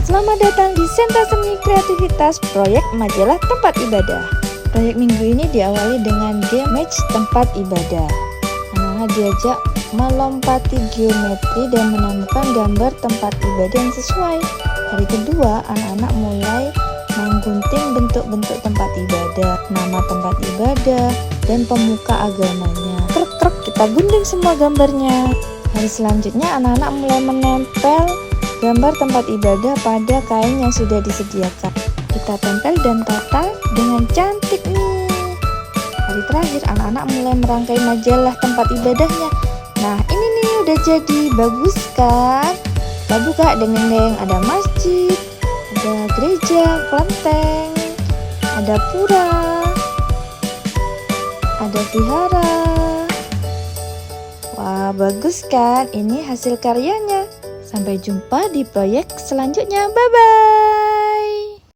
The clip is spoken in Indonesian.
Selamat datang di Sentra Seni Kreativitas Proyek Majalah Tempat Ibadah. Proyek minggu ini diawali dengan game match tempat ibadah. Anak-anak diajak melompati geometri dan menemukan gambar tempat ibadah yang sesuai. Hari kedua, anak-anak mulai menggunting bentuk-bentuk tempat ibadah, nama tempat ibadah, dan pemuka agamanya. Krek-krek, kita gunting semua gambarnya. Hari selanjutnya, anak-anak mulai menempel gambar tempat ibadah pada kain yang sudah disediakan. Kita tempel dan tata dengan cantik nih. Hari terakhir, anak-anak mulai merangkai majalah tempat ibadahnya. Nah, ini nih udah jadi, bagus kan? Kita buka dengan ada masjid, ada gereja, kelenteng, ada pura, ada vihara. Wah, bagus kan? Ini hasil karyanya. Sampai jumpa di proyek selanjutnya. Bye-bye.